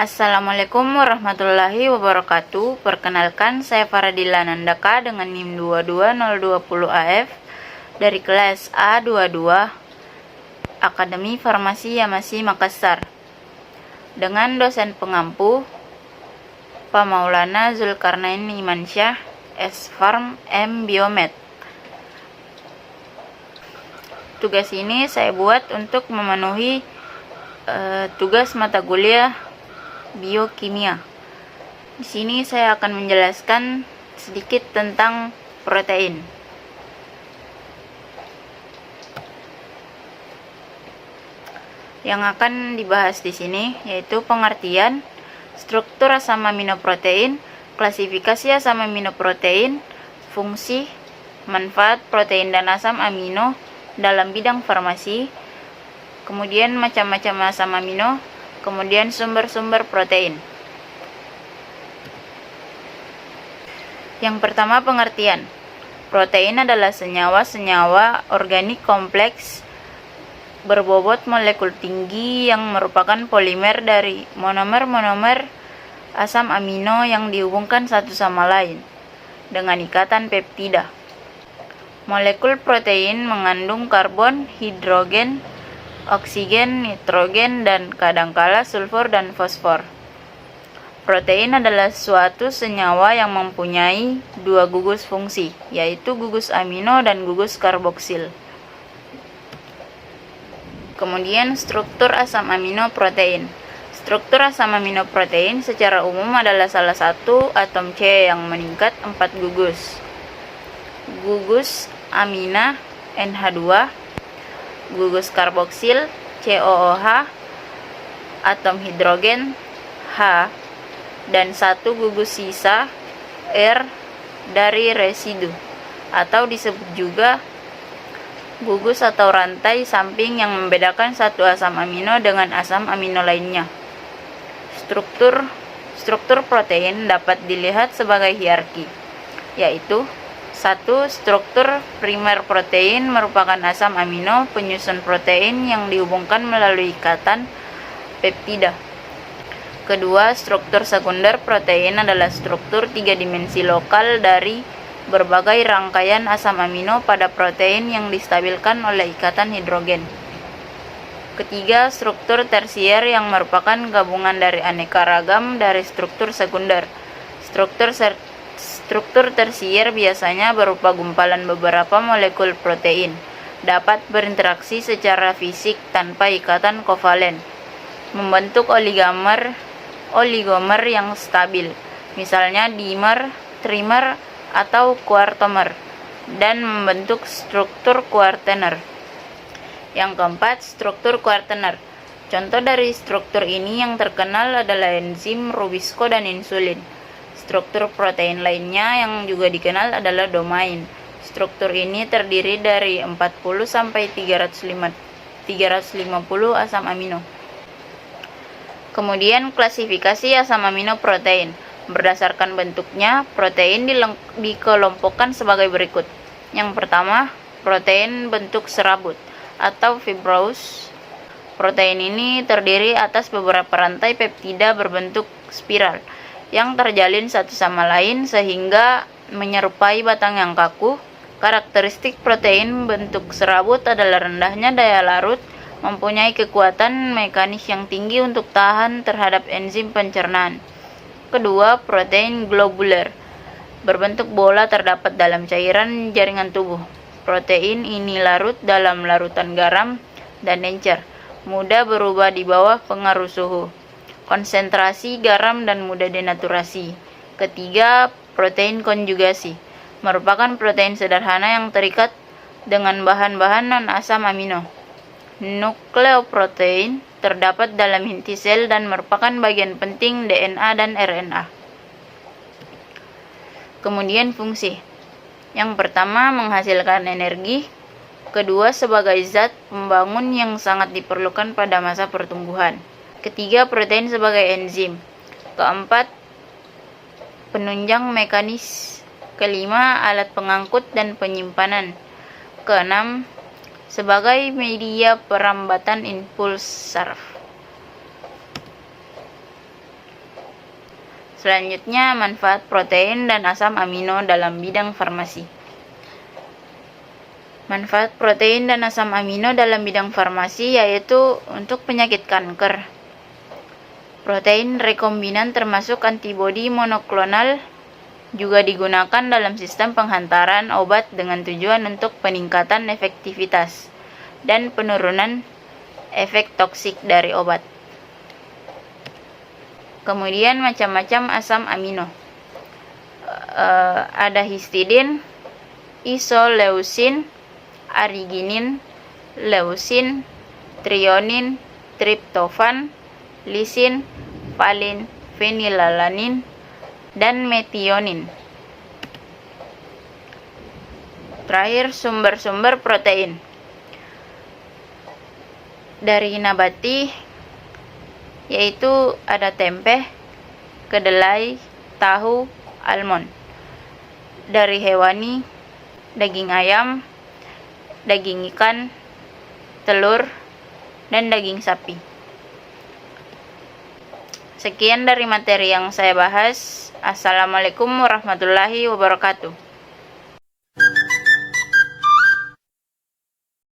Assalamualaikum warahmatullahi wabarakatuh. Perkenalkan, saya Faradila Nandaka dengan NIM 22020AF dari kelas A22 Akademi Farmasi Yamasi Makassar, dengan dosen pengampu Pak Maulana Zulkarnain Imansyah, S.Farm M Biomed. Tugas ini saya buat untuk memenuhi tugas mata kuliah biokimia. Di sini saya akan menjelaskan sedikit tentang protein. Yang akan dibahas di sini yaitu pengertian, struktur asam amino protein, klasifikasi asam amino protein, fungsi, manfaat protein dan asam amino dalam bidang farmasi, kemudian macam-macam asam amino, kemudian sumber-sumber protein. Yang pertama, pengertian. Protein adalah senyawa-senyawa organik kompleks berbobot molekul tinggi yang merupakan polimer dari monomer-monomer asam amino yang dihubungkan satu sama lain dengan ikatan peptida. Molekul protein mengandung karbon, hidrogen, oksigen, nitrogen, dan kadangkala sulfur dan fosfor. Protein adalah suatu senyawa yang mempunyai dua gugus fungsi, yaitu gugus amino dan gugus karboksil. Kemudian struktur asam amino protein. Struktur asam amino protein secara umum adalah salah satu atom C yang meningkat 4 gugus. Gugus amina NH2, gugus karboksil COOH, atom hidrogen H, dan satu gugus sisa R dari residu, atau disebut juga gugus atau rantai samping yang membedakan satu asam amino dengan asam amino lainnya. Struktur protein dapat dilihat sebagai hierarki, yaitu 1. Struktur primer protein merupakan asam amino penyusun protein yang dihubungkan melalui ikatan peptida. Kedua, struktur sekunder protein adalah struktur 3 dimensi lokal dari berbagai rangkaian asam amino pada protein yang distabilkan oleh ikatan hidrogen. Ketiga, struktur tersier yang merupakan gabungan dari aneka ragam dari struktur sekunder. Struktur tersier biasanya berupa gumpalan beberapa molekul protein, dapat berinteraksi secara fisik tanpa ikatan kovalen, membentuk oligomer yang stabil, misalnya dimer, trimer, atau kuartomer, dan membentuk struktur kuartener. Yang keempat, struktur kuartener. Contoh dari struktur ini yang terkenal adalah enzim rubisco dan insulin. Struktur protein lainnya yang juga dikenal adalah domain. Struktur ini terdiri dari 40-350 asam amino. Kemudian klasifikasi asam amino protein. Berdasarkan bentuknya, protein dikelompokkan sebagai berikut. Yang pertama, protein bentuk serabut atau fibrous. Protein ini terdiri atas beberapa rantai peptida berbentuk spiral yang terjalin satu sama lain sehingga menyerupai batang yang kaku. Karakteristik protein bentuk serabut adalah rendahnya daya larut, mempunyai kekuatan mekanis yang tinggi untuk tahan terhadap enzim pencernaan. Kedua, protein globuler berbentuk bola terdapat dalam cairan jaringan tubuh. Protein ini larut dalam larutan garam dan encer, mudah berubah di bawah pengaruh suhu, konsentrasi garam, dan mudah denaturasi. Ketiga, protein konjugasi merupakan protein sederhana yang terikat dengan bahan-bahan non-asam amino. Nukleoprotein terdapat dalam inti sel dan merupakan bagian penting DNA dan RNA. Kemudian fungsi. Yang pertama, menghasilkan energi. Kedua, sebagai zat pembangun yang sangat diperlukan pada masa pertumbuhan. Ketiga, protein sebagai enzim. Keempat, penunjang mekanis. Kelima, alat pengangkut dan penyimpanan. Keenam, sebagai media perambatan impuls saraf. Selanjutnya, manfaat protein dan asam amino dalam bidang farmasi. Manfaat protein dan asam amino dalam bidang farmasi yaitu untuk penyakit kanker. Protein rekombinan termasuk antibodi monoklonal juga digunakan dalam sistem penghantaran obat dengan tujuan untuk peningkatan efektivitas dan penurunan efek toksik dari obat. Kemudian macam-macam asam amino. Ada histidin, isoleusin, arginin, leusin, trionin, triptofan, lisin, valin, fenilalanin, dan metionin. Terakhir, sumber-sumber protein. Dari nabati, yaitu ada tempe, kedelai, tahu, almond. Dari hewani, daging ayam, daging ikan, telur, dan daging sapi. Sekian dari materi yang saya bahas. Assalamualaikum warahmatullahi wabarakatuh.